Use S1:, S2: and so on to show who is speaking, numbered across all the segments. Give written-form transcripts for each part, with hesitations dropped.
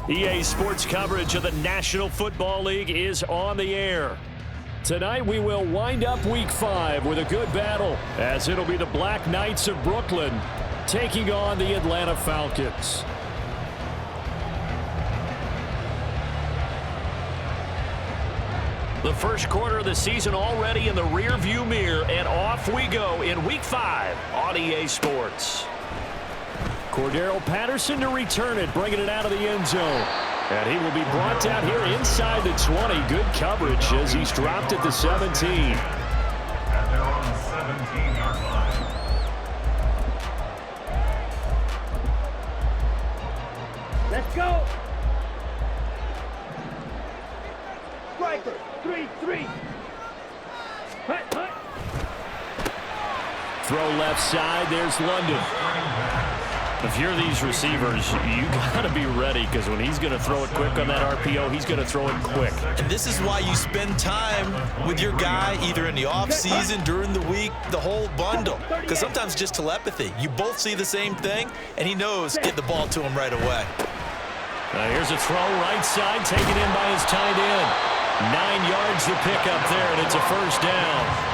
S1: EA Sports coverage of the National Football League is on the air. Tonight we will wind up Week 5 with a good battle, as it'll be the Black Knights of Brooklyn taking on the Atlanta Falcons. The first quarter of the season already in the rearview mirror, and off we go in Week 5 on EA Sports. Cordero Patterson to return it, bringing it out of the end zone. And he will be brought down here inside the 20. Good coverage as he's dropped at the 17.
S2: And they're on the 17-yard line.
S3: Let's go. Striker, 3-3.
S1: Throw left side, there's London. If you're these receivers, you got to be ready, because when he's going to throw it quick on that RPO, he's going to throw it quick.
S4: And this is why you spend time with your guy either in the offseason, during the week, the whole bundle. Because sometimes just telepathy. You both see the same thing, and he knows get the ball to him right away.
S1: Here's a throw right side, taken in by his tight end. 9 yards to pick up there, and it's a first down.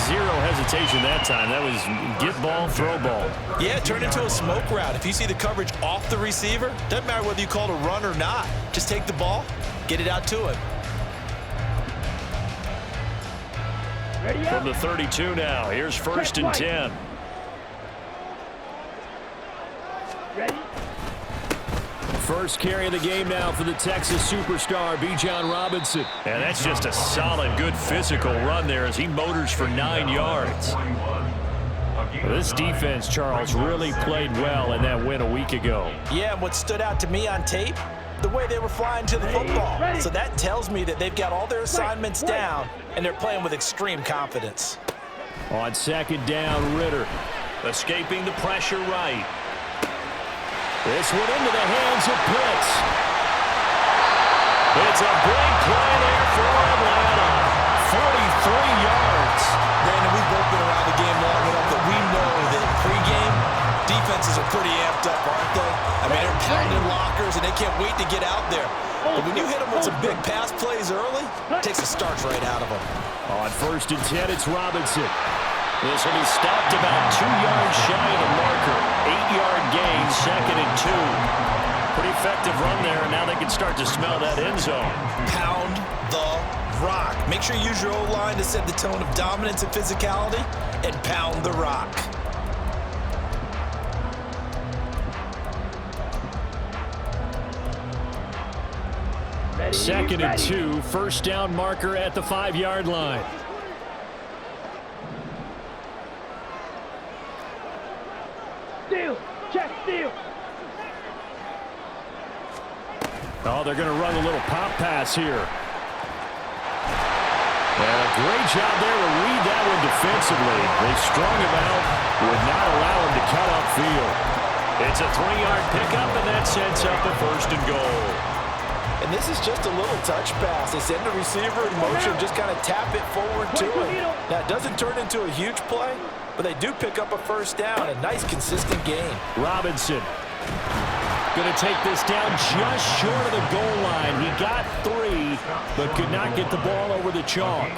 S1: Zero hesitation that time. That was get ball, throw ball.
S4: Yeah, turn into a smoke route. If you see the coverage off the receiver, doesn't matter whether you call it a run or not. Just take the ball, get it out to him.
S1: From the 32 now, here's first and 10.
S3: Ready?
S1: First carry of the game now for the Texas superstar, Bijan Robinson. And that's just a solid, good physical run there as he motors for 9 yards. This defense, Charles, really played well in that win a week ago.
S4: Yeah, and what stood out to me on tape, the way they were flying to the football. So that tells me that they've got all their assignments down, and they're playing with extreme confidence.
S1: On second down, Ritter. Escaping the pressure right. This one into the hands of Pitts. It's a big play there for Atlanta. 43 yards.
S4: Brandon, we've both been around the game long enough that we know that in pregame, defenses are pretty amped up, aren't they? I mean, they're pounding lockers, and they can't wait to get out there. But when you hit them with some big pass plays early, it takes the starch right out of them.
S1: On first and 10, it's Robinson. This will be stopped about 2 yards shy of the marker. 8-yard gain, second and 2. Pretty effective run there, and now they can start to smell that end zone.
S4: Pound the rock. Make sure you use your O-line to set the tone of dominance and physicality, and pound the rock.
S1: Second and 2, first down marker at the 5-yard line.
S3: Steal. Check steal.
S1: Oh, they're going to run a little pop pass here. And a great job there to read that one defensively. They strung him out, would not allow him to cut upfield. It's a 3-yard pickup, and that sets up a first and goal.
S4: And this is just a little touch pass. They send the receiver in motion, just kind of tap it forward to him. Now, it doesn't turn into a huge play, but they do pick up a first down, a nice, consistent gain.
S1: Robinson going to take this down just short of the goal line. He got 3, but could not get the ball over the chalk.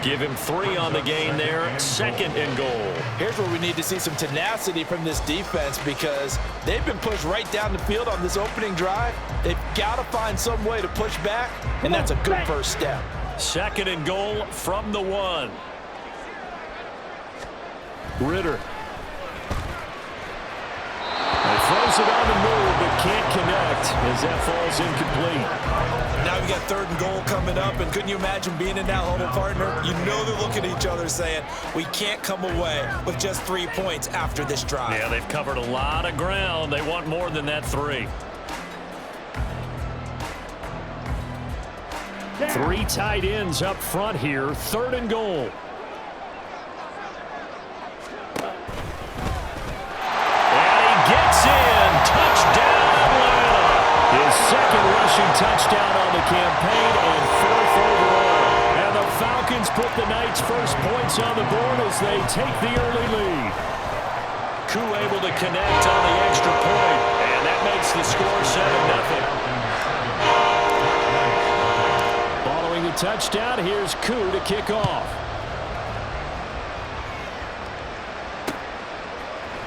S1: Give him 3 on the gain there, second and goal.
S4: Here's where we need to see some tenacity from this defense, because they've been pushed right down the field on this opening drive. They've got to find some way to push back, and that's a good first step.
S1: Second and goal from the 1. Ritter. He throws it on the move, but can't connect as that falls incomplete.
S4: Now we got third and goal coming up, and couldn't you imagine being in that huddle, partner? You know they're looking at each other saying, we can't come away with just 3 points after this drive.
S1: Yeah, they've covered a lot of ground. They want more than that 3. 3 tight ends up front here, third and goal. Gets in. Touchdown, Atlanta. His second rushing touchdown on the campaign and 4th overall. And the Falcons put the Knights' first points on the board as they take the early lead. Koo able to connect on the extra point, and that makes the score 7-0. touchdown. Here's Koo to kick off.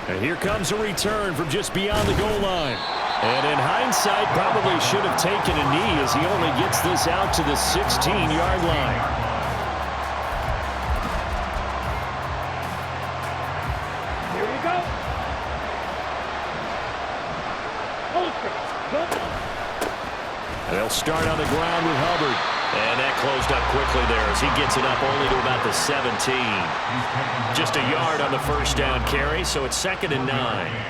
S1: And here comes a return from just beyond the goal line. And in hindsight, probably should have taken a knee as he only gets this out to the 16-yard line.
S3: Here we go. Ultra.
S1: They'll start on the ground with Hubbard. And that closed up quickly there as he gets it up only to about the 17. Just a yard on the first down carry, so it's 2nd and 9.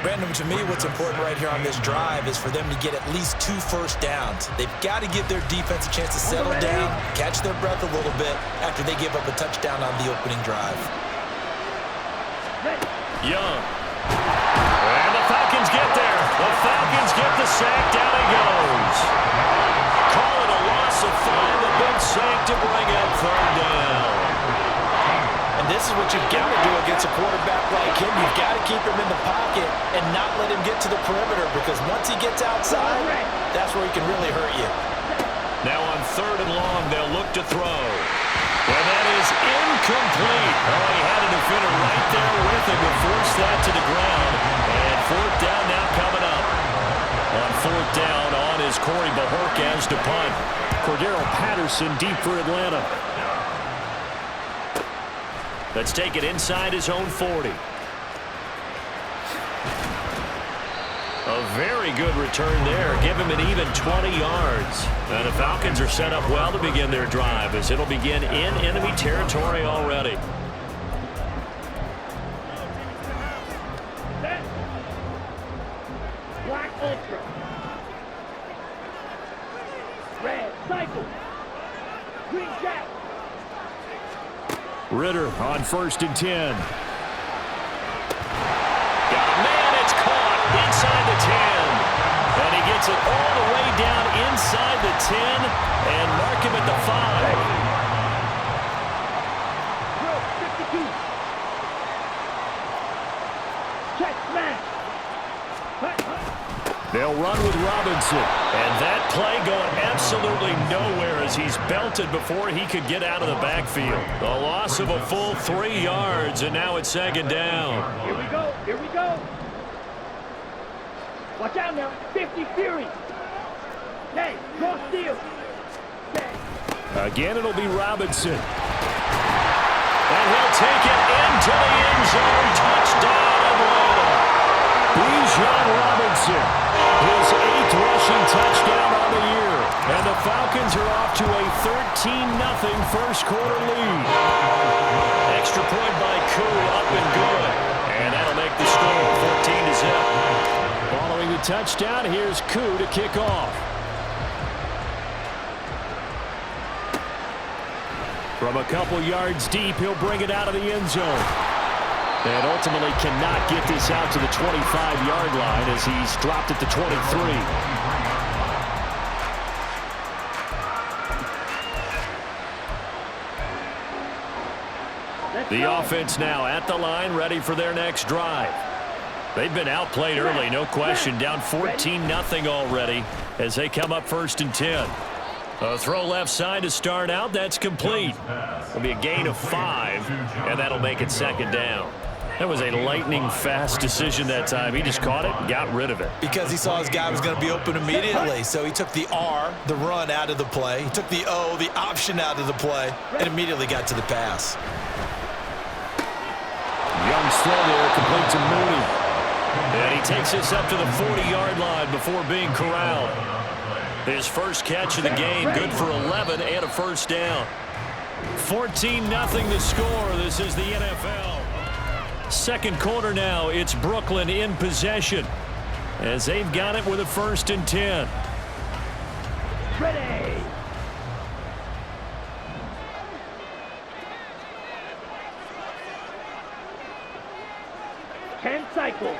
S4: Brandon, to me, what's important right here on this drive is for them to get at least 2 first downs. They've got to give their defense a chance to settle down, catch their breath a little bit after they give up a touchdown on the opening drive.
S1: Young. And the Falcons get there. The Falcons get the sack. Down he goes. Call it a loss of 5. A big sack to bring up 3rd down.
S4: And this is what you've got to do against a quarterback like him. You've got to keep him in the pocket and not let him get to the perimeter, because once he gets outside, that's where he can really hurt you.
S1: Now on 3rd and long, they'll look to throw. Well, that is incomplete. Oh, he had a defender right there with him to force that to the ground. And 4th down now coming up. On 4th down on is Corey Bajorquez to punt. Cordero Patterson deep for Atlanta. Let's take it inside his own 40. A very good return there. Give him an even 20 yards. And the Falcons are set up well to begin their drive as it'll begin in enemy territory already.
S3: Black Ultra. Red Cycle. Green Jack.
S1: Ritter on 1st and 10. Got a man, it's caught inside the 10. And he gets it all the way down inside the 10 and mark him at the
S3: 52. Check smash.
S1: They'll run with Robinson. And that play going absolutely nowhere as he's belted before he could get out of the backfield. A loss of a full 3 yards, and now it's 2nd down.
S3: Here we go. Here we go. Watch out now. 50 Fury. Hey, cross steal.
S1: Again, it'll be Robinson. And he'll take it into the end zone. Touchdown, Atlanta. Bijan Robinson. His 8th rushing touchdown on the year. And the Falcons are off to a 13-0 first quarter lead. Extra point by Koo, up and good. And that'll make the score 14-0. Following the touchdown, here's Koo to kick off. From a couple yards deep, he'll bring it out of the end zone. And ultimately cannot get this out to the 25-yard line as he's dropped at the 23. The offense now at the line, ready for their next drive. They've been outplayed early, no question, down 14-0 already as they come up 1st and 10. A throw left side to start out. That's complete. It'll be a gain of 5, and that'll make it 2nd down. That was a lightning-fast decision that time. He just caught it and got rid of it.
S4: Because he saw his guy was going to be open immediately, so he took the R, the run, out of the play. He took the O, the option, out of the play, and immediately got to the pass.
S1: Young throw there, complete to Mooney. And he takes this up to the 40-yard line before being corralled. His first catch of the game, good for 11 and a first down. 14-0 the score. This is the NFL. Second quarter now. It's Brooklyn in possession as they've got it with a 1st and 10.
S3: Ready. Cycle.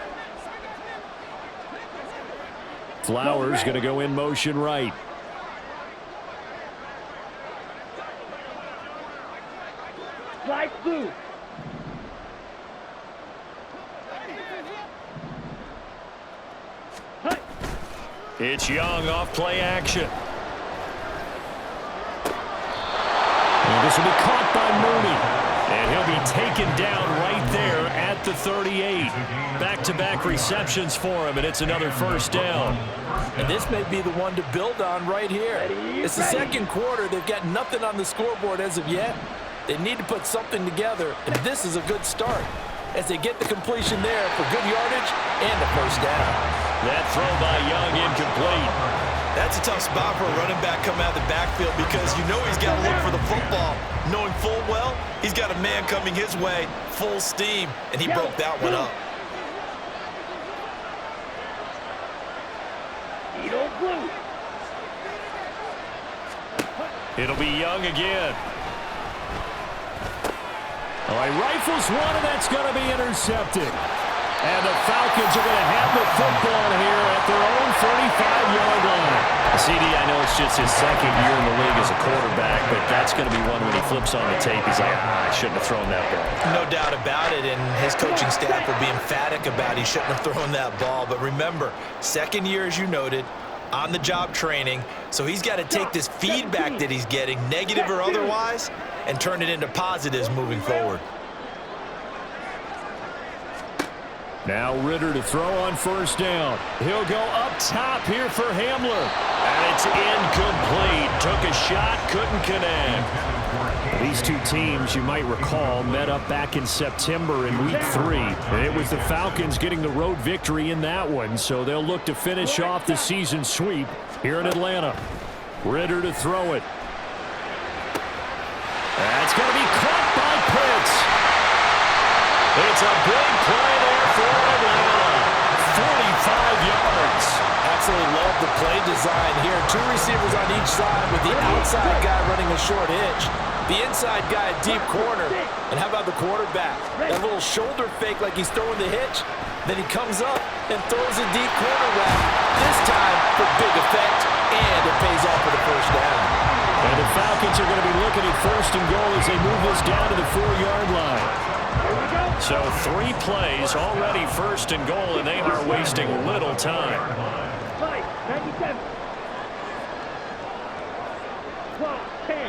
S1: Flowers going to go in motion right.
S3: Light blue.
S1: It's Young off play action. This will be caught by Mooney. And he'll be taken down right there at the 38. Back-to-back receptions for him, and it's another first down.
S5: And this may be the one to build on right here. It's the second quarter. They've got nothing on the scoreboard as of yet. They need to put something together, and this is a good start as they get the completion there for good yardage and a first down.
S1: That throw by Young incomplete.
S4: That's a tough spot for a running back coming out of the backfield because you know he's got to look for the football, knowing full well he's got a man coming his way, full steam, and he broke that one up.
S1: It'll be Young again. All right, rifles one, and that's going to be intercepted. And the Falcons are going to have the football here at their own 35-yard line. CD, I know it's just his second year in the league as a quarterback, but that's going to be one when he flips on the tape. He's like, I shouldn't have thrown that ball.
S4: No doubt about it, and his coaching staff will be emphatic about he shouldn't have thrown that ball. But remember, second year, as you noted, on-the-job training, so he's got to take this feedback that he's getting, negative or otherwise, and turn it into positives moving forward.
S1: Now Ritter to throw on first down. He'll go up top here for Hamler. And it's incomplete. Took a shot, couldn't connect. These two teams, you might recall, met up back in September in Week 3. And it was the Falcons getting the road victory in that one, so they'll look to finish off the season sweep here in Atlanta. Ritter to throw it. That's going to be caught by Pitts. It's a big play there for Atlanta. 45 yards.
S5: Absolutely love the play design here. Two receivers on each side with the outside guy running a short hitch. The inside guy a deep corner. And how about the quarterback? That little shoulder fake like he's throwing the hitch. Then he comes up and throws a deep corner route. This time for big effect, and it pays off for the first down.
S1: And the Falcons are going to be looking at first and goal as they move this down to the 4-yard line. So 3 plays already first and goal, and they are wasting little time.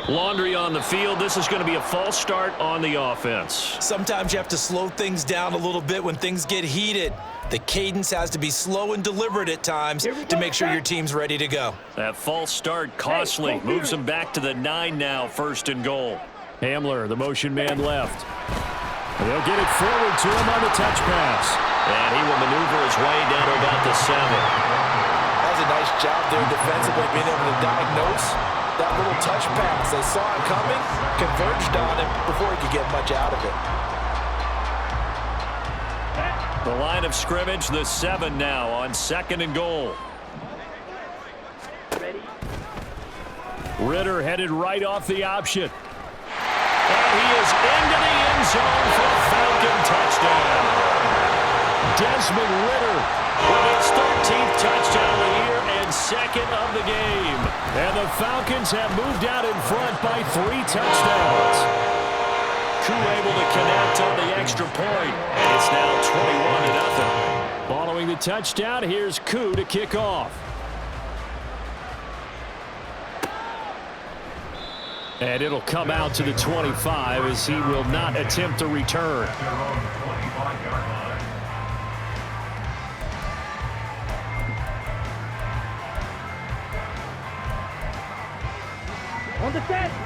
S1: Laundry on the field. This is going to be a false start on the offense.
S4: Sometimes you have to slow things down a little bit when things get heated. The cadence has to be slow and deliberate at times to make sure your team's ready to go.
S1: That false start costly. Moves them back to the 9 now, first and goal. Hamler, the motion man left. They'll get it forward to him on the touch pass. And he will maneuver his way down to about the 7.
S5: That's a nice job there defensively, being able to diagnose that little touch pass. They saw it coming, converged on him before he could get much out of it.
S1: The line of scrimmage, the 7 now on second and goal. Ritter headed right off the option. And he is into the end zone for a Falcon touchdown. Desmond Ritter with his 13th touchdown of the year and second of the game. And the Falcons have moved out in front by 3 touchdowns. Koo able to connect on the extra point. And it's now 21-0. Following the touchdown, here's Koo to kick off. And it'll come out to the 25 as he will not attempt to return.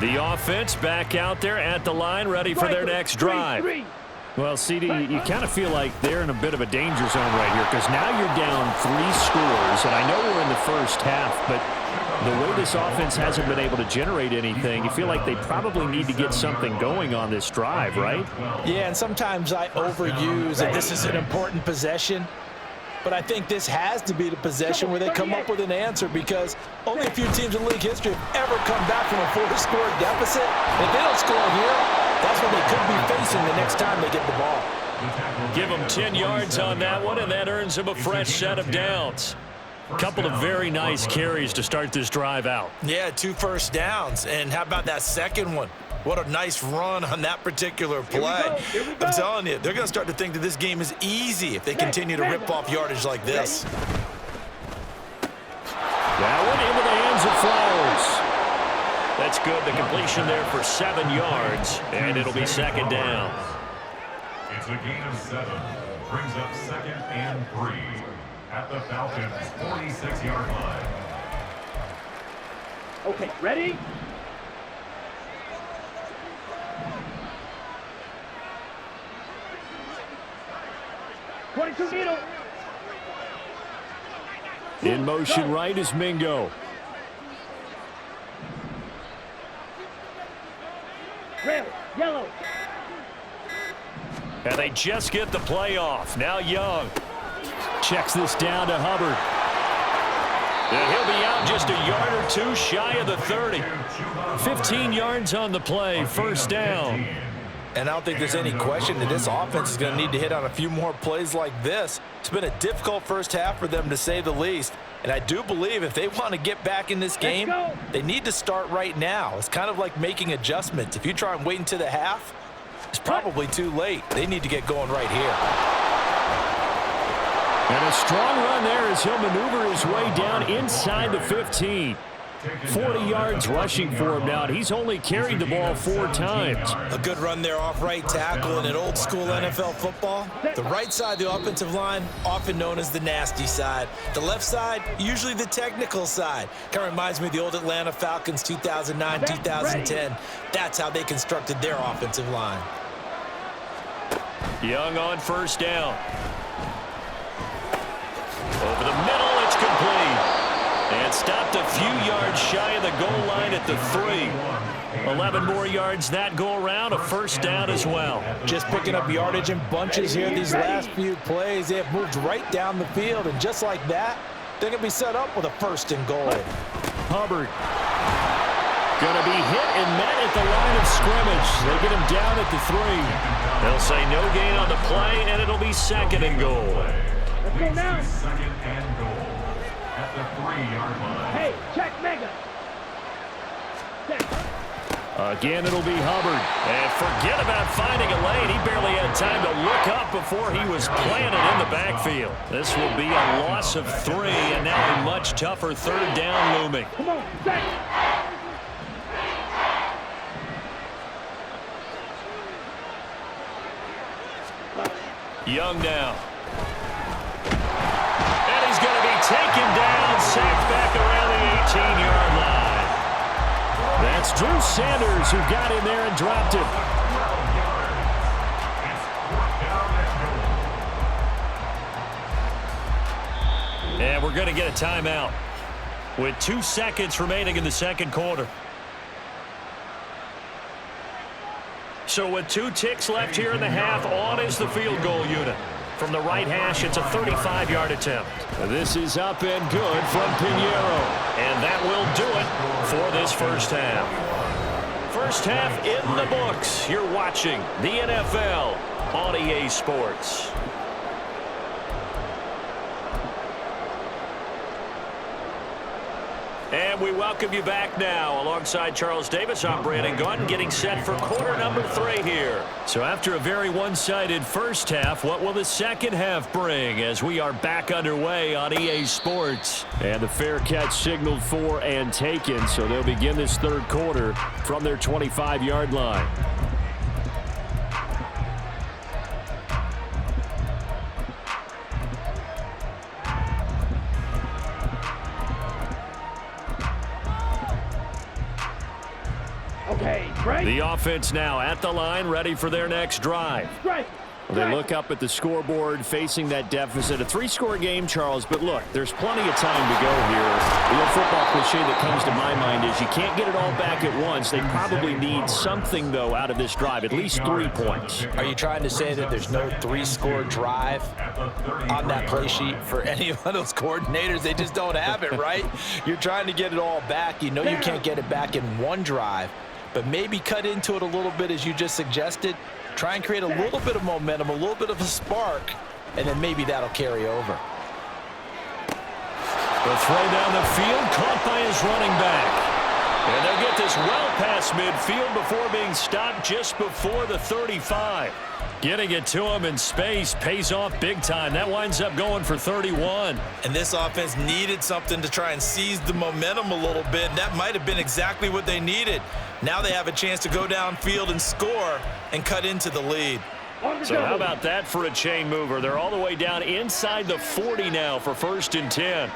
S1: The offense back out there at the line, ready for their next drive. Well, CD, you kind of feel like they're in a bit of a danger zone right here because now you're down 3 scores, and I know we're in the first half, but the way this offense hasn't been able to generate anything, you feel like they probably need to get something going on this drive, right?
S5: Yeah, and sometimes I overuse that this is an important possession, but I think this has to be the possession where they come up with an answer because only a few teams in league history have ever come back from a 4-score deficit. If they don't score here, that's what they could be facing the next time they get the ball.
S1: Give them 10 yards on that one, and that earns them a fresh set of downs. A couple of very nice carries to start this drive out.
S4: Yeah, 2 first downs. And how about that second one? What a nice run on that particular play. I'm telling you, they're going to start to think that this game is easy if they continue to rip off yardage like this.
S1: That one into the hands of Flowers. That's good. The completion there for 7 yards, and it'll be second down.
S2: It's a gain of 7. Brings up 2nd and 3 at the Falcons' 46-yard line.
S3: Okay, ready? Middle.
S1: In motion right is Mingo.
S3: Red, yellow.
S1: And they just get the play off. Now Young checks this down to Hubbard. And he'll be out just a yard or two shy of the 30. 15 yards on the play, first down.
S5: And I don't think there's any question that this offense is going to need to hit on a few more plays like this. It's been a difficult first half for them, to say the least. And I do believe if they want to get back in this game, they need to start right now. It's kind of like making adjustments. If you try and wait until the half, it's probably too late. They need to get going right here.
S1: And a strong run there as he'll maneuver his way down inside the 15. 40 yards rushing for him now, and he's only carried the ball 4 times.
S4: A good run there off right tackle in an old school NFL football. The right side, the offensive line, often known as the nasty side. The left side, usually the technical side. Kind of reminds me of the old Atlanta Falcons 2009, 2010. That's how they constructed their offensive line.
S1: Young on first down. Over the middle, it's complete. And stopped a few yards shy of the goal line at the 3. 11 more yards that go around, a first down as well.
S5: Just picking up yardage in bunches here these last few plays. They have moved right down the field, and just like that, they're going to be set up with a 1st and goal.
S1: Hubbard going to be hit and met at the line of scrimmage. They get him down at the 3. They'll say no gain on the play, and it'll be 2nd and goal.
S3: Let's go now.
S2: 2nd and goal at the 3-yard line.
S3: Hey, check mega. Check.
S1: Again, it'll be Hubbard. And forget about finding a lane. He barely had time to look up before he was planted in the backfield. This will be a loss of 3, and now a much tougher 3rd down looming.
S3: Come on, set.
S1: Young now. And he's going to be taken down, sacked back around the 18-yard line. That's Drew Sanders who got in there and dropped him. And we're going to get a timeout with 2 seconds remaining in the 2nd quarter. So with 2 ticks left here in the half, on is the field goal unit. From the right hash, it's a 35-yard attempt. This is up and good from Pinheiro. And that will do it for this first half. First half in the books. You're watching the NFL on EA Sports. And we welcome you back now. Alongside Charles Davis, I'm Brandon Gunn, getting set for quarter number 3 here. So after a very one-sided first half, what will the second half bring as we are back underway on EA Sports? And the fair catch signaled for and taken, so they'll begin this 3rd quarter from their 25-yard line. The offense now at the line, ready for their next drive. They look up at the scoreboard, facing that deficit. A 3-score game, Charles, but look, there's plenty of time to go here. The old football cliche that comes to my mind is you can't get it all back at once. They probably need something, though, out of this drive, at least 3 points.
S5: Are you trying to say that there's no 3-score drive on that play sheet for any of those coordinators? They just don't have it, right? You're trying to get it all back. You know you can't get it back in one drive, but maybe cut into it a little bit as you just suggested. Try and create a little bit of momentum, a little bit of a spark, and then maybe that'll carry over.
S1: The throw down the field, caught by his running back. And they'll get this well past midfield before being stopped just before the 35. Getting it to him in space pays off big time. That winds up going for 31.
S4: And this offense needed something to try and seize the momentum a little bit. And that might have been exactly what they needed. Now they have a chance to go downfield and score and cut into the lead.
S1: So how about that for a chain mover? They're all the way down inside the 40 now for 1st and 10.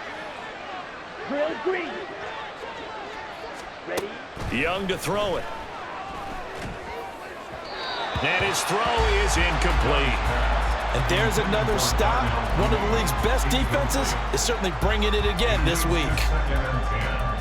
S3: Drill green. Ready?
S1: Young to throw it. And his throw is incomplete.
S4: And there's another stop. One of the league's best defenses is certainly bringing it again this week.
S2: 2nd and 10.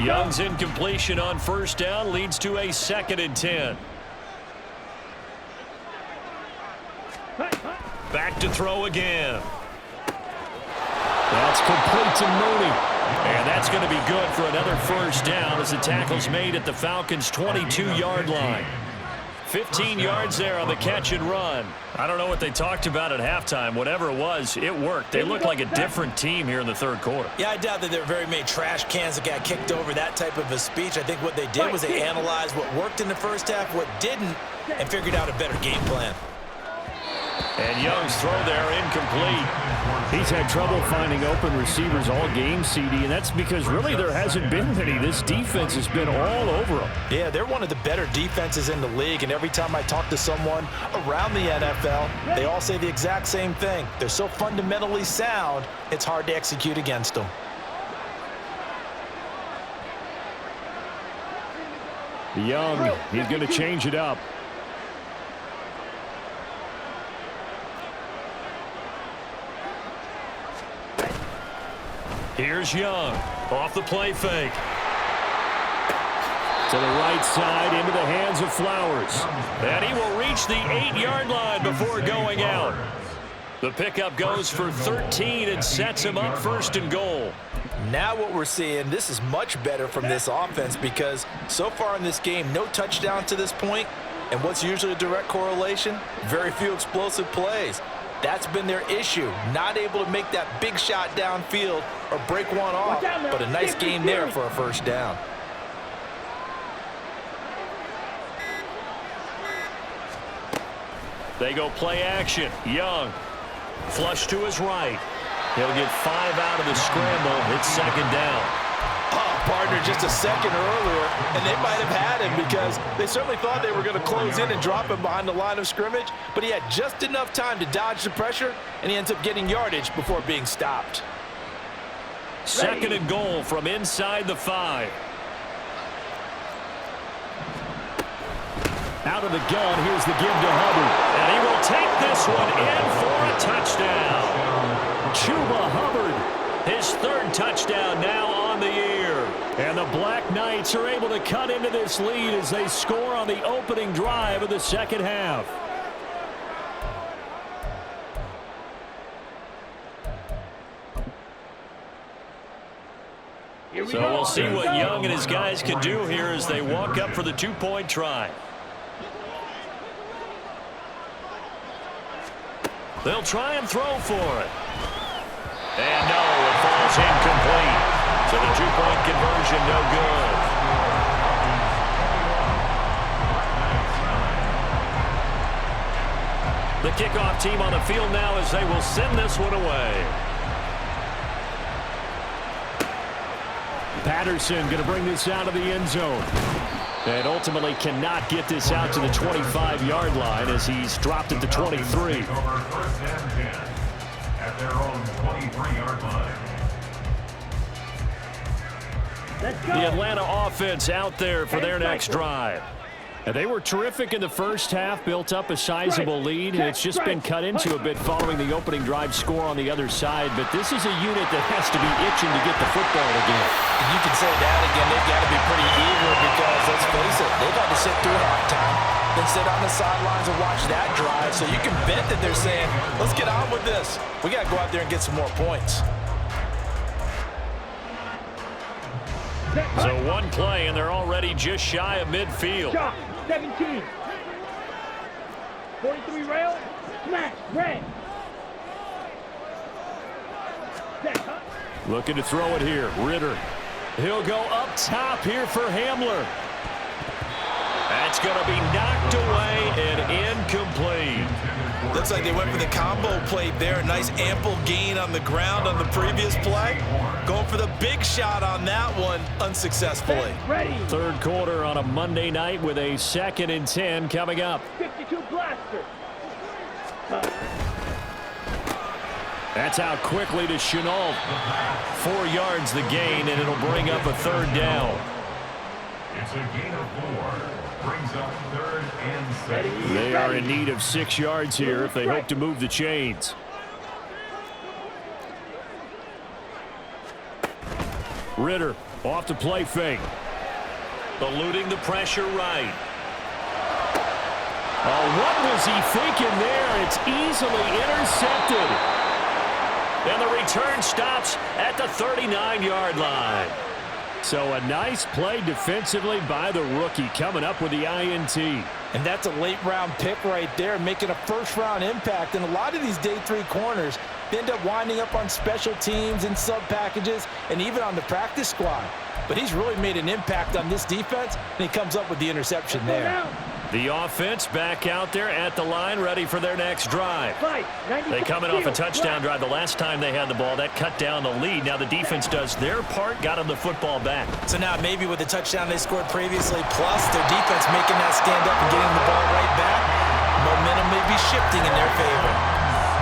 S1: Young's incompletion on 1st down leads to a 2nd and 10. Back to throw again. That's complete to Mooney. And that's going to be good for another 1st down as the tackle's made at the Falcons' 22-yard line. 15 yards there on the catch and run. I don't know what they talked about at halftime. Whatever it was, it worked. They look like a different team here in the 3rd quarter.
S4: Yeah, I doubt that there are very many trash cans that got kicked over, that type of a speech. I think what they did was they analyzed what worked in the 1st half, what didn't, and figured out a better game plan.
S1: And Young's throw there incomplete. He's had trouble finding open receivers all game, CD, and that's because really there hasn't been many. This defense has been all over them.
S4: Yeah, they're one of the better defenses in the league, and every time I talk to someone around the NFL, they all say the exact same thing. They're so fundamentally sound, it's hard to execute against them.
S1: Young, he's going to change it up. Here's Young, off the play fake. To the right side, into the hands of Flowers. And he will reach the 8-yard line before going out. The pickup goes for 13 and sets him up 1st and goal.
S4: Now what we're seeing, this is much better from this offense because so far in this game, no touchdown to this point, and what's usually a direct correlation? Very few explosive plays. That's been their issue, not able to make that big shot downfield or break one off, but a nice game there for a 1st down.
S1: They go play action. Young, flush to his right. He'll get 5 out of the scramble. It's 2nd down.
S4: Oh, partner, just a second earlier, and they might have had him because they certainly thought they were going to close in and drop him behind the line of scrimmage, but he had just enough time to dodge the pressure, and he ends up getting yardage before being stopped.
S1: 2nd and goal from inside the 5. Out of the gun, here's the give to Hubbard. And he will take this one in for a touchdown. Chuba Hubbard, his 3rd touchdown now on the year. And the Black Knights are able to cut into this lead as they score on the opening drive of the 2nd half. So we'll see what Young and his guys can do here as they walk up for the 2-point try. They'll try and throw for it. And no, it falls incomplete. So the 2-point conversion no good. The kickoff team on the field now as they will send this one away. Patterson going to bring this out of the end zone. And ultimately cannot get this out to the 25-yard line as he's dropped at the 23.
S2: Over 1st and 10 at their own 23-yard line.
S1: The Atlanta offense out there for their next drive. And they were terrific in the 1st half, built up a sizable lead, and it's just been cut into a bit following the opening drive score on the other side. But this is a unit that has to be itching to get the football again.
S4: And you can say that again, they've got to be pretty eager because, let's face it, they've had to sit through halftime.
S5: than sit on the sidelines and watch that drive. So you can bet that they're saying, let's get on with this. We got to go out there and get some more points.
S1: So one play, and they're already just shy of midfield.
S3: Shot, 17. 43 rail, smash, red.
S1: Looking to throw it here. Ritter. He'll go up top here for Hamler. That's going to be knocked away and incomplete.
S4: Looks like they went for the combo play there. A nice ample gain on the ground on the previous play. Going for the big shot on that one unsuccessfully.
S3: Ready.
S1: Third quarter on a Monday night with a 2nd and 10 coming up.
S3: 52 blaster.
S1: That's out quickly to Chenault. 4 yards the gain, and it'll bring up a 3rd down.
S2: It's a gain of 4. Brings up 3rd and 6.
S1: They are in need of 6 yards here if they hope to move the chains. Ritter off the play fake. Eluding the pressure right. Oh, what was he thinking there? It's easily intercepted. And the return stops at the 39-yard line. So a nice play defensively by the rookie coming up with the INT.
S5: And that's a late-round pick right there, making a first-round impact. And a lot of these day 3 corners end up winding up on special teams and sub-packages and even on the practice squad. But he's really made an impact on this defense, and he comes up with the interception there.
S1: The offense back out there at the line, ready for their next drive. They coming off a touchdown drive the last time they had the ball. That cut down the lead. Now the defense does their part, got them the football back.
S4: So now maybe with the touchdown they scored previously, plus their defense making that stand up and getting the ball right back, momentum may be shifting in their favor.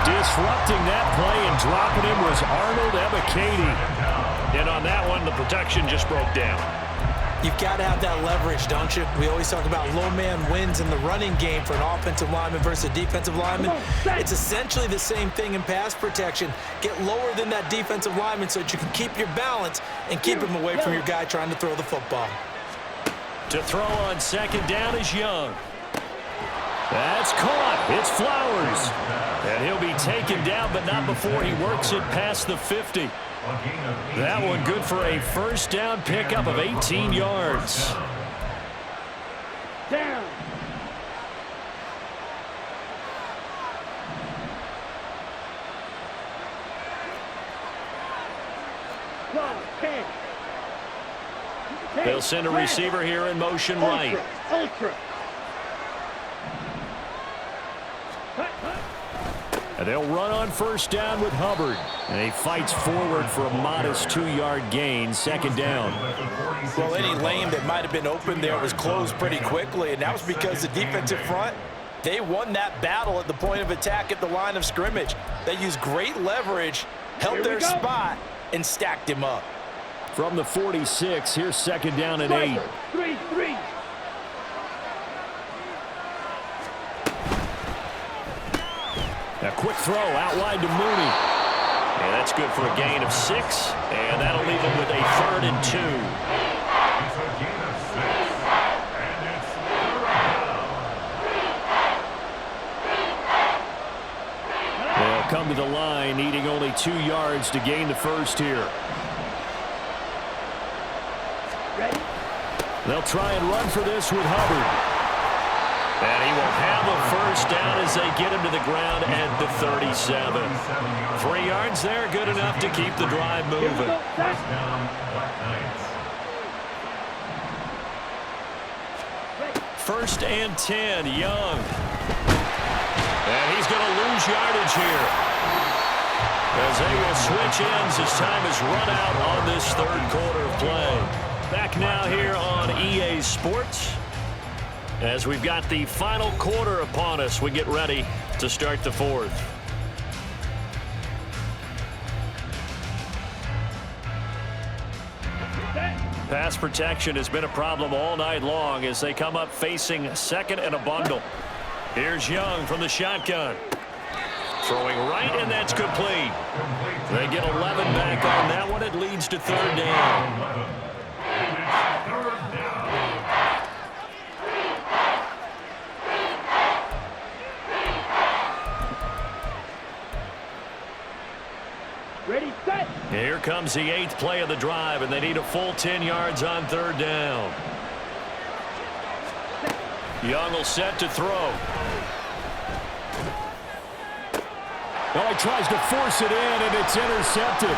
S1: Disrupting that play and dropping him was Arnold Ebiketie. And on that one, the protection just broke down.
S5: You've got to have that leverage, don't you? We always talk about low man wins in the running game for an offensive lineman versus a defensive lineman. It's essentially the same thing in pass protection. Get lower than that defensive lineman so that you can keep your balance and keep him away from your guy trying to throw the football.
S1: To throw on 2nd down is Young. That's caught. It's Flowers. And he'll be taken down, but not before he works it past the 50. That one good for a 1st down pickup of 18 yards.
S3: Down.
S1: They'll send a receiver here in motion right.
S3: Ultra.
S1: And they'll run on 1st down with Hubbard. And he fights forward for a modest 2-yard gain, 2nd down.
S5: Well, any lane that might have been open there was closed pretty quickly, and that was because the defensive front, they won that battle at the point of attack at the line of scrimmage. They used great leverage, held their spot, and stacked him up.
S1: From the 46, here's 2nd down and 8.
S3: 3-3.
S1: A quick throw out wide to Mooney. And that's good for a gain of 6. And that'll leave him with a 3rd and 2.
S2: It's a gain of 6. And it's 3rd down.
S1: They'll come to the line, needing only 2 yards to gain the 1st here. They'll try and run for this with Hubbard. And he will have a 1st down as they get him to the ground at the 37. 3 yards there, good enough to keep the drive moving. First and 10, Young. And he's going to lose yardage here, as they will switch ends as time is run out on this 3rd quarter of play. Back now here on EA Sports, as we've got the final quarter upon us, we get ready to start the 4th. Pass protection has been a problem all night long as they come up facing 2nd and a bundle. Here's Young from the shotgun. Throwing right, and that's complete. They get 11 back on that one. It leads to 3rd down.
S3: Ready, set.
S1: Here comes the 8th play of the drive, and they need a full 10 yards on 3rd down. Young will set to throw.
S6: Well, he tries to force it in, and it's intercepted.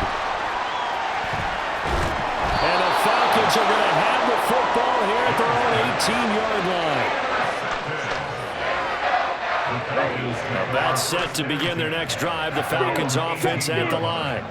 S6: And the Falcons are going to have the football here at their own 18-yard line.
S1: About set to begin their next drive. The Falcons offense at the line.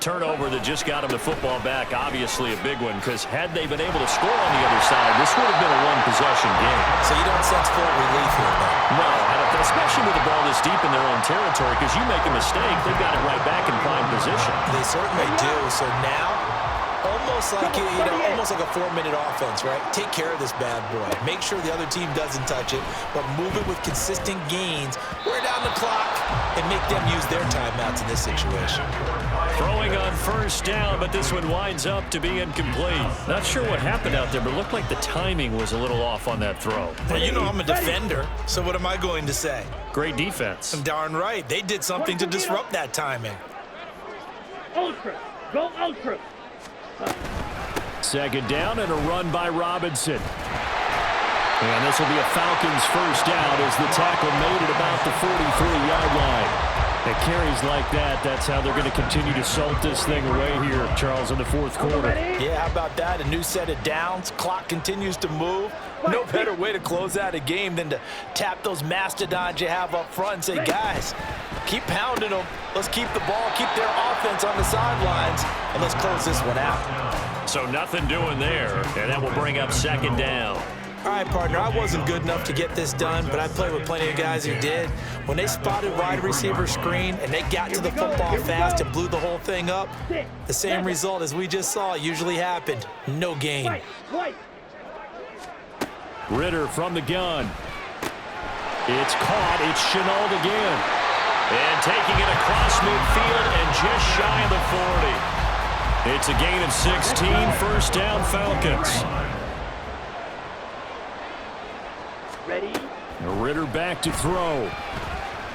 S1: Turnover that just got them the football back. Obviously a big one, because had they been able to score on the other side, this would have been a one-possession game.
S4: So you don't sense full relief here, though?
S1: No, I don't, especially with the ball this deep in their own territory, because you make a mistake, they've got it right back in prime position.
S4: They certainly do. So now, almost like almost like a 4-minute offense, right? Take care of this bad boy. Make sure the other team doesn't touch it, but move it with consistent gains. Wear down the clock and make them use their timeouts in this situation.
S1: Throwing on 1st down, but this one winds up to be incomplete. Not sure what happened out there, but it looked like the timing was a little off on that throw.
S4: Well, you know I'm a defender, so what am I going to say?
S1: Great defense.
S4: I'm darn right. They did something to disrupt that timing.
S3: Ultra. Go ultra.
S6: 2nd down and a run by Robinson. And this will be a Falcons 1st down as the tackle made it about the 43-yard line. It carries like that. That's how they're going to continue to salt this thing away here, Charles, in the 4th quarter.
S5: Yeah, how about that? A new set of downs. Clock continues to move. No better way to close out a game than to tap those mastodons you have up front and say, guys, keep pounding them. Let's keep the ball, keep their offense on the sidelines, and let's close this one out.
S1: So nothing doing there, and that will bring up 2nd down.
S4: All right, partner, I wasn't good enough to get this done, but I played with plenty of guys who did. When they spotted wide receiver screen and they got to the football fast and blew the whole thing up, the same result as we just saw usually happened. No gain.
S6: Ritter from the gun. It's caught. It's Chenault again.
S1: And taking it across midfield and just shy of the 40. It's a gain of 16, 1st down Falcons.
S3: Ready.
S6: Ritter back to throw.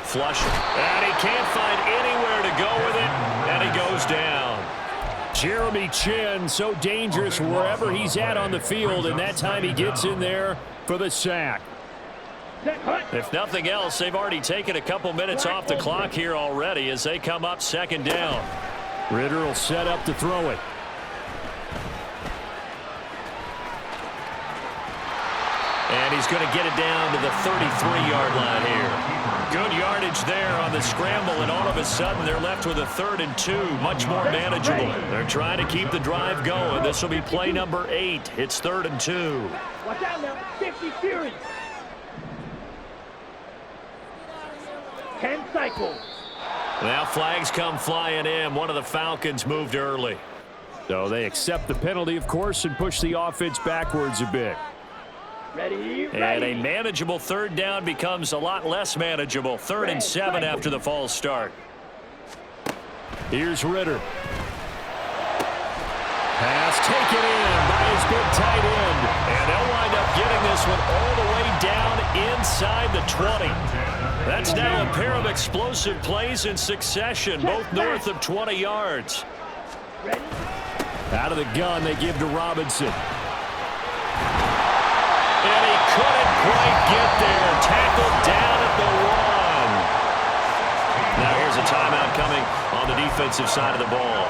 S1: Flush. And he can't find anywhere to go with it, and he goes down.
S6: Jeremy Chin, so dangerous wherever he's at on the field, and that time he gets in there for the sack.
S1: If nothing else, they've already taken a couple minutes off the clock here already as they come up 2nd down.
S6: Ritter will set up to throw it.
S1: And he's going to get it down to the 33-yard line here. Good yardage there on the scramble, and all of a sudden they're left with a 3rd and 2, much more manageable. They're trying to keep the drive going. This will be play number 8. It's 3rd and 2.
S3: Watch out now. 50 Fury. 10 cycles.
S1: Now flags come flying in. One of the Falcons moved early.
S6: So they accept the penalty, of course, and push the offense backwards a bit.
S3: Ready, ready.
S1: And a manageable 3rd down becomes a lot less manageable. 3rd and 7 after the false start.
S6: Here's Ritter. Pass taken in by his big tight end.
S1: And they'll wind up getting this one all the way down inside the 20. That's now a pair of explosive plays in succession, both north of 20 yards.
S3: Ready.
S6: Out of the gun, they give to Robinson.
S1: And he couldn't quite get there. Tackled down at the 1. Now here's a timeout coming on the defensive side of the ball.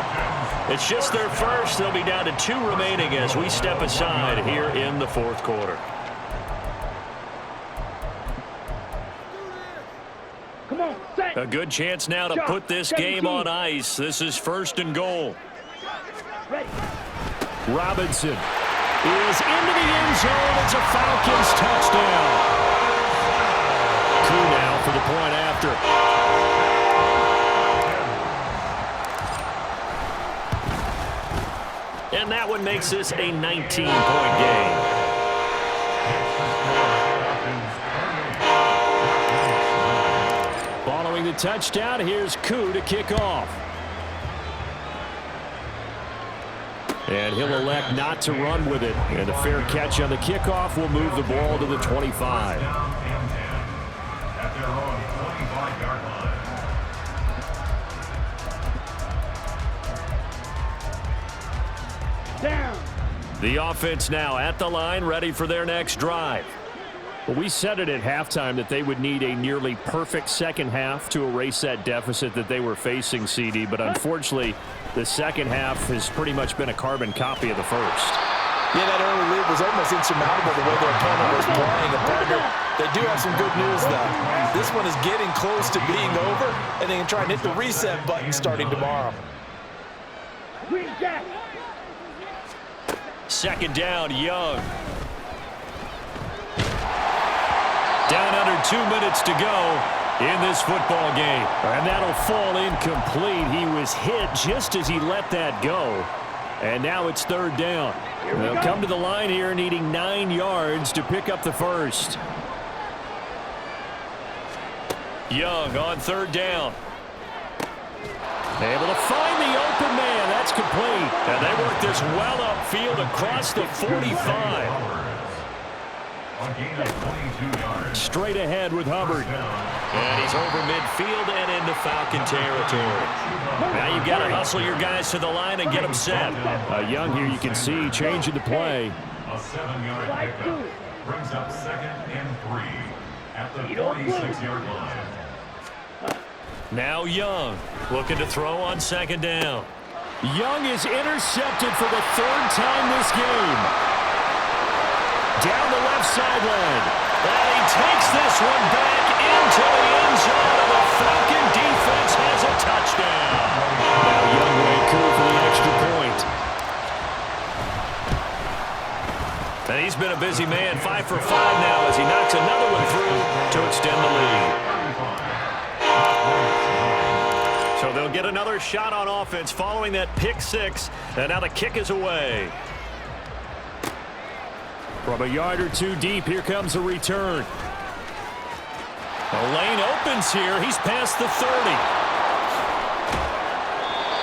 S1: It's just their first. They'll be down to 2 remaining as we step aside here in the 4th quarter.
S3: Come on, set.
S1: A good chance now to put this game on ice. This is 1st and goal.
S3: Ready.
S6: Robinson is into the end zone. It's a Falcons touchdown. Coup now for the point after.
S1: And that one makes this a 19-point game.
S6: Following the touchdown, here's Coup to kick off. And he'll elect not to run with it. And a fair catch on the kickoff will move the ball to the 25.
S1: The offense now at the line, ready for their next drive.
S6: Well, we said it at halftime that they would need a nearly perfect second half to erase that deficit that they were facing, CD. But unfortunately, the second half has pretty much been a carbon copy of the first.
S5: Yeah, that early lead was almost insurmountable the way their opponent was playing. And partner, they do have some good news, though. This one is getting close to being over, and they can try and hit the reset button starting tomorrow.
S1: Second down, Young. Down under 2 minutes to go in this football game.
S6: And that'll fall incomplete. He was hit just as he let that go. And now it's third down. They'll come to the line here needing 9 yards to pick up the first.
S1: Young on third down.
S6: Able to find the open man. That's complete.
S1: And they work this well upfield across the 45.
S2: A gain of 22 yards.
S6: Straight ahead with Hubbard.
S1: And he's over midfield and into Falcon territory. Now you've got to hustle your guys to the line and get them set.
S6: Young here, you can see, changing the play.
S2: A 7-yard pickup brings up 2nd and 3 at the 46-yard line.
S1: Now Young looking to throw on second down.
S6: Young is intercepted for the 3rd time this game. Down the left sideline.
S1: And he takes this one back into the end zone. And the Falcon defense has a touchdown.
S6: Now Young will coup for the extra point.
S1: And he's been a busy man, 5 for 5 now as he knocks another one through to extend the lead. So they'll get another shot on offense following that pick 6. And now the kick is away.
S6: From a yard or 2 deep, here comes a return.
S1: The lane opens here. He's past the 30.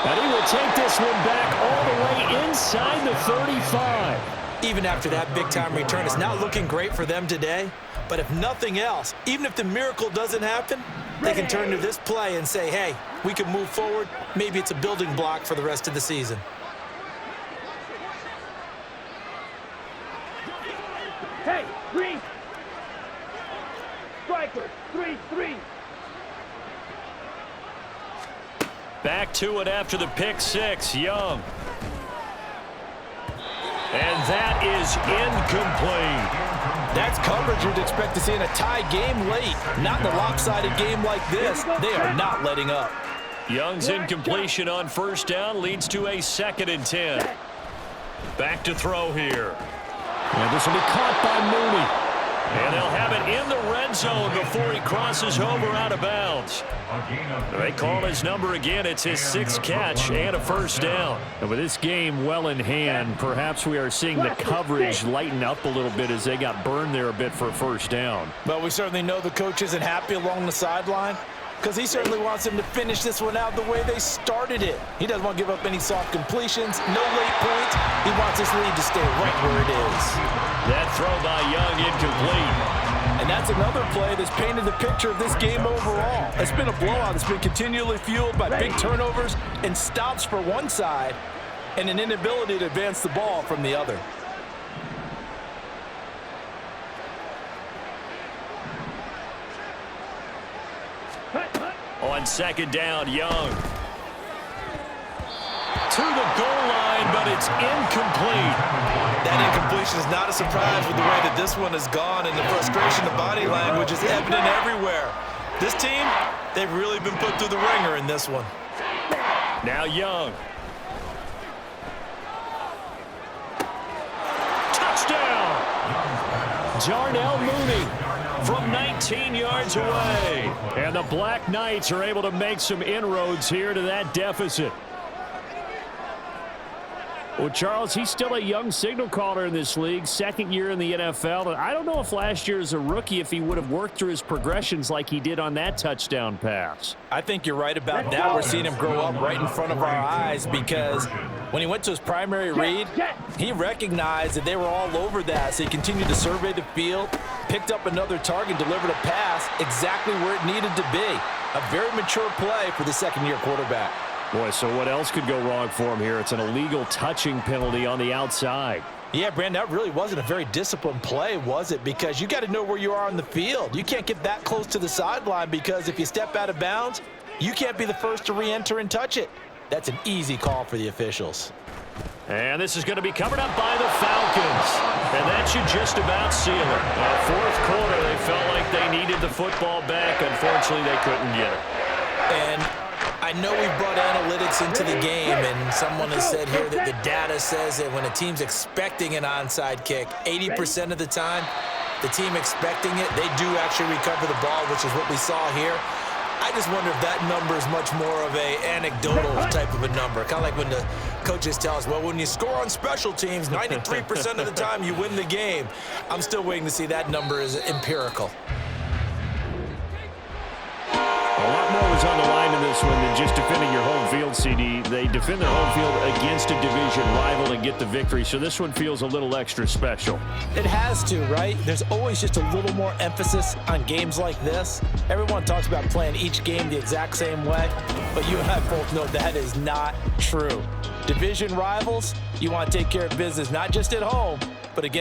S6: And he will take this one back all the way inside the 35.
S5: Even after that big-time return, it's not looking great for them today. But if nothing else, even if the miracle doesn't happen, they can turn to this play and say, hey, we can move forward. Maybe it's a building block for the rest of the season.
S3: Hey, green. Striker, 3-3.
S1: Back to it after the pick 6, Young. And that is incomplete.
S5: That's coverage you'd expect to see in a tie game late. Not in a lopsided game like this. They are not letting up.
S1: Young's incompletion on first down leads to a 2nd and 10. Back to throw here.
S6: And this will be caught by Mooney.
S1: And they'll have it in the red zone before he crosses over out of bounds. They call his number again. It's his 6th catch and a first down.
S6: And with this game well in hand, perhaps we are seeing the coverage lighten up a little bit as they got burned there a bit for a first down.
S5: But we certainly know the coach isn't happy along the sideline because he certainly wants them to finish this one out the way they started it. He doesn't want to give up any soft completions, no late points. He wants his lead to stay right where it is.
S1: That throw by Young incomplete.
S5: And that's another play that's painted the picture of this game overall. It's been a blowout. It's been continually fueled by big turnovers and stops for one side and an inability to advance the ball from the other.
S1: On second down, Young. To the goal line, but it's incomplete.
S4: That incompletion is not a surprise with the way that this one has gone, and the frustration of body language is evident everywhere. This team, they've really been put through the ringer in this one.
S1: Now Young. Touchdown!
S6: Darnell Mooney
S1: from 19 yards away.
S6: And the Black Knights are able to make some inroads here to that deficit. Well, Charles, he's still a young signal caller in this league, 2nd year in the NFL. And I don't know if last year as a rookie, if he would have worked through his progressions like he did on that touchdown pass.
S5: I think you're right about that. We're seeing him grow up right in front of our eyes because when he went to his primary read, he recognized that they were all over that. So he continued to survey the field, picked up another target, delivered a pass exactly where it needed to be. A very mature play for the 2nd-year quarterback.
S6: Boy, so what else could go wrong for him here? It's an illegal touching penalty on the outside.
S5: Yeah, Brandon, that really wasn't a very disciplined play, was it? Because you got to know where you are on the field. You can't get that close to the sideline because if you step out of bounds, you can't be the first to re-enter and touch it. That's an easy call for the officials.
S1: And this is going to be covered up by the Falcons. And that should just about seal it. Fourth quarter, they felt like they needed the football back. Unfortunately, they couldn't get it.
S5: And I know we've brought analytics into the game, and someone has said here that the data says that when a team's expecting an onside kick, 80% of the time, the team expecting it, they do actually recover the ball, which is what we saw here. I just wonder if that number is much more of an anecdotal type of a number. Kind of like when the coaches tell us, well, when you score on special teams, 93% of the time you win the game. I'm still waiting to see that number is empirical.
S6: A lot more was on the line in this one than just defending your home field, CD. They defend their home field against a division rival and get the victory, so this one feels a little extra special.
S5: It has to, right? There's always just a little more emphasis on games like this. Everyone talks about playing each game the exact same way, but you and I both know that is not true. Division rivals, you want to take care of business not just at home, but again.